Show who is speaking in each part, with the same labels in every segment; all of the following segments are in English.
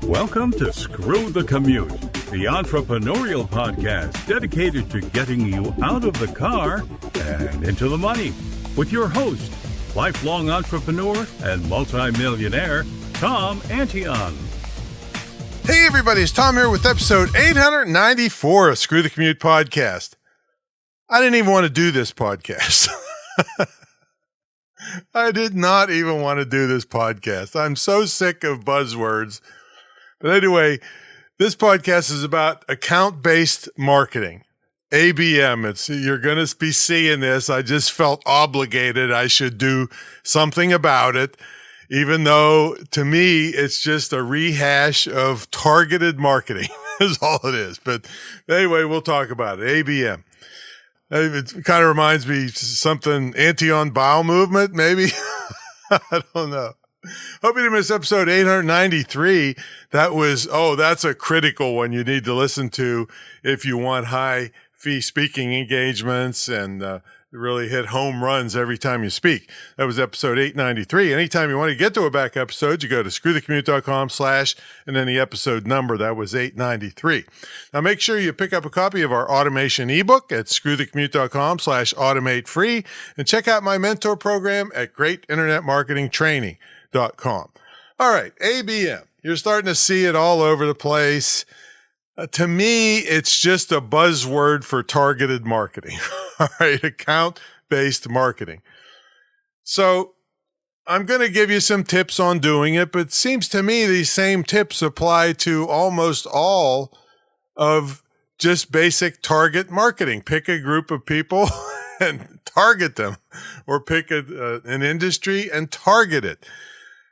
Speaker 1: Welcome to Screw the Commute, the entrepreneurial podcast dedicated to getting you out of the car and into the money. With your host, lifelong entrepreneur and multimillionaire, Tom Antion.
Speaker 2: Hey everybody, it's Tom here with episode 894 of Screw the Commute podcast. I didn't even want to do this podcast. I did not even want to do this podcast. I'm so sick of buzzwords. But anyway, this podcast is about account-based marketing, ABM. You're going to be seeing this. I just felt obligated I should do something about it, even though to me it's just a rehash of targeted marketing is all it is. But anyway, we'll talk about it. ABM. It kind of reminds me something Antion bowel movement, maybe. I don't know. Hope you didn't miss episode 893. That's a critical one you need to listen to if you want high fee speaking engagements and really hit home runs every time you speak. That was episode 893. Anytime you want to get to a back episode, you go to screwthecommute.com/ and then the episode number. That was 893. Now make sure you pick up a copy of our automation ebook at screwthecommute.com/automate free and check out my mentor program at greatinternetmarketingtraining.com. All right, ABM. You're starting to see it all over the place. To me, it's just a buzzword for targeted marketing. All right, account-based marketing. So I'm going to give you some tips on doing it, but it seems to me these same tips apply to almost all of just basic target marketing. Pick a group of people and target them, or pick an industry and target it.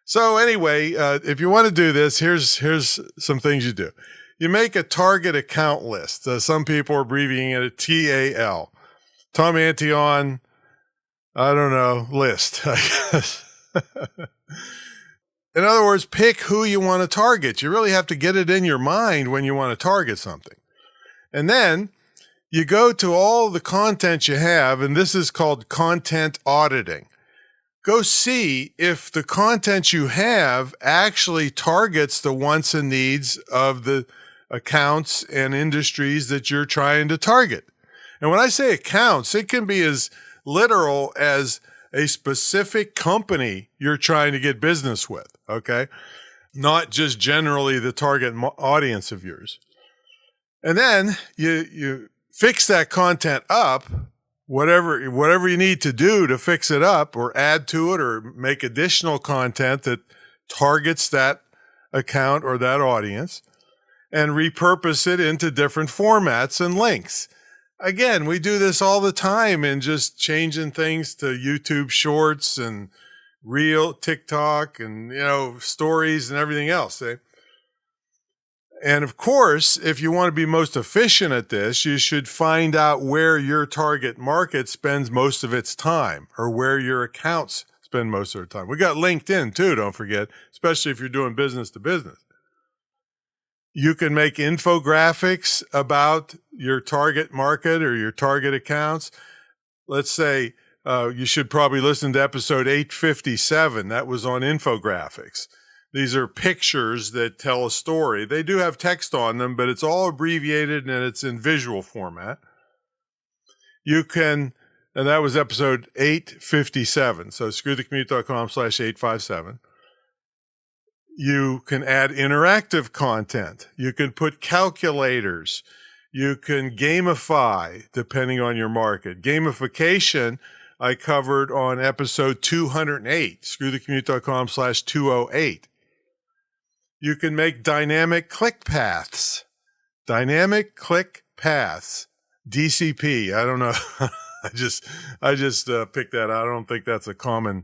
Speaker 2: So anyway, if you want to do this, here's some things you do. You make a target account list. Some people are abbreviating it TAL. Tom Antion, I don't know, list, I guess. In other words, pick who you want to target. You really have to get it in your mind when you want to target something. And then you go to all the content you have, and this is called content auditing. Go see if the content you have actually targets the wants and needs of the accounts and industries that you're trying to target. And when I say accounts, it can be as literal as a specific company you're trying to get business with, okay? Not just generally the target audience of yours. And then you fix that content up, whatever you need to do to fix it up or add to it or make additional content that targets that account or that audience, and repurpose it into different formats and links. Again, we do this all the time in just changing things to YouTube Shorts and Reel, TikTok, and, stories and everything else. Eh? And of course, if you want to be most efficient at this, you should find out where your target market spends most of its time, or where your accounts spend most of their time. We got LinkedIn too, don't forget, especially if you're doing business to business. You can make infographics about your target market or your target accounts. Let's say you should probably listen to episode 857. That was on infographics. These are pictures that tell a story. They do have text on them, but it's all abbreviated and it's in visual format. You can, and that was episode 857. So screwthecommute.com/857. You can add interactive content. You can put calculators. You can gamify, depending on your market. Gamification, I covered on episode 208, screwthecommute.com/208. You can make dynamic click paths. Dynamic click paths. DCP. I don't know. I just picked that out. I don't think that's a common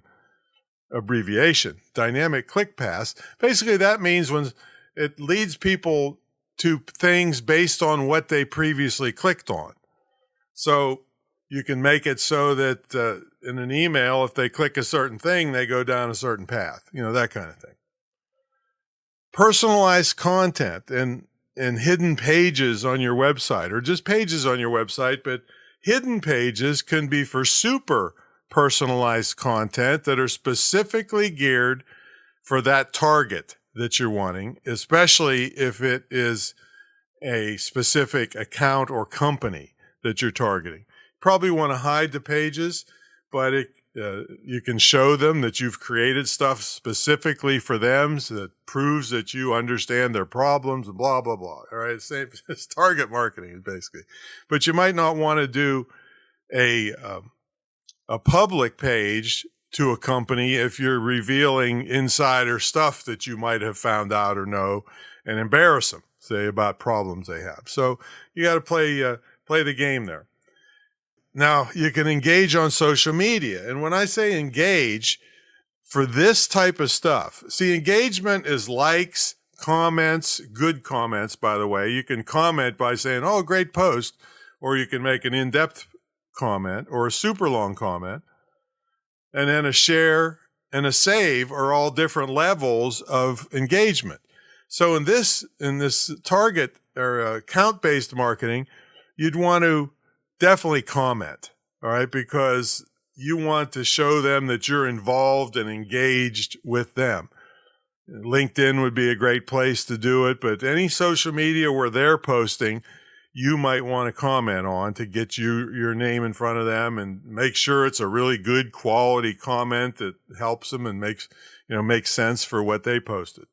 Speaker 2: abbreviation. Dynamic click paths. Basically, that means when it leads people to things based on what they previously clicked on. So you can make it so that in an email, if they click a certain thing, they go down a certain path, that kind of thing. Personalized content and hidden pages on your website, or just pages on your website, but hidden pages can be for super personalized content that are specifically geared for that target that you're wanting, especially if it is a specific account or company that you're targeting. Probably want to hide the pages, but you can show them that you've created stuff specifically for them, so that proves that you understand their problems and blah, blah, blah. All right. Same as target marketing, basically. But you might not want to do a public page to a company if you're revealing insider stuff that you might have found out or know and embarrass them, say, about problems they have. So you got to play the game there. Now, you can engage on social media. And when I say engage, for this type of stuff, see, engagement is likes, comments, good comments, by the way. You can comment by saying, oh, great post, or you can make an in-depth comment or a super long comment. And then a share and a save are all different levels of engagement. So in this target or account-based marketing, you'd want to definitely comment, all right, because you want to show them that you're involved and engaged with them. LinkedIn would be a great place to do it, but any social media where they're posting, you might want to comment on to get your name in front of them and make sure it's a really good quality comment that helps them and makes sense for what they posted.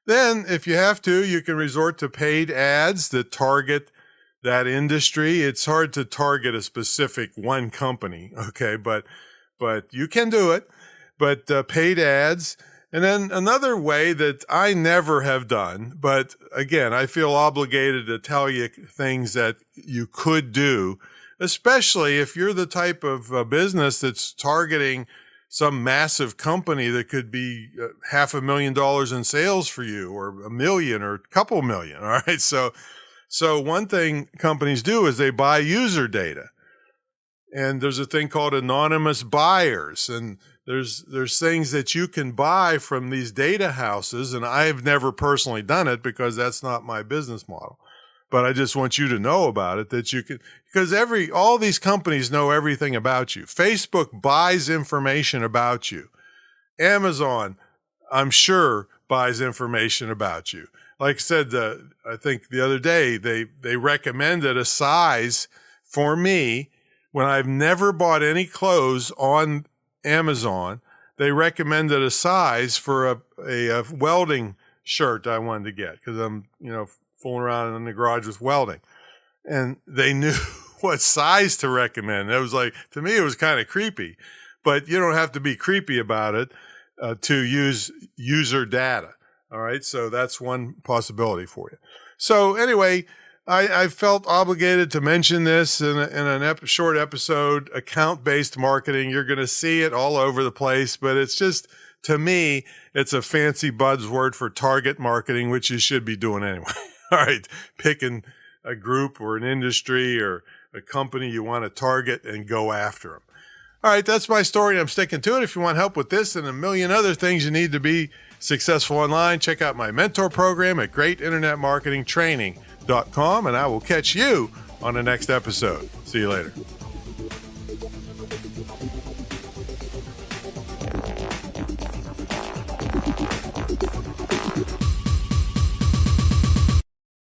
Speaker 2: Then, if you have to, you can resort to paid ads that target that industry. It's hard to target a specific one company, okay, but you can do it. But paid ads. And then another way that I never have done, but again, I feel obligated to tell you things that you could do, especially if you're the type of business that's targeting some massive company that could be $500,000 in sales for you, or $1 million or a couple million. All right. So one thing companies do is they buy user data, and there's a thing called anonymous buyers, and there's things that you can buy from these data houses, and I've never personally done it because that's not my business model. But I just want you to know about it, that you can, because all these companies know everything about you. Facebook buys information about you. Amazon, I'm sure, buys information about you. Like I said, I think the other day, they recommended a size for me when I've never bought any clothes on Amazon. They recommended a size for a welding shirt I wanted to get because I'm, fooling around in the garage with welding. And they knew what size to recommend. It was like, to me, it was kind of creepy, but you don't have to be creepy about it to use user data. All right. So that's one possibility for you. So anyway, I felt obligated to mention this in a short episode. Account-based marketing, you're going to see it all over the place, but it's just, to me, it's a fancy buzzword for target marketing, which you should be doing anyway. All right, picking a group or an industry or a company you want to target and go after them. All right, that's my story. I'm sticking to it. If you want help with this and a million other things you need to be successful online, check out my mentor program at greatinternetmarketingtraining.com, and I will catch you on the next episode. See you later.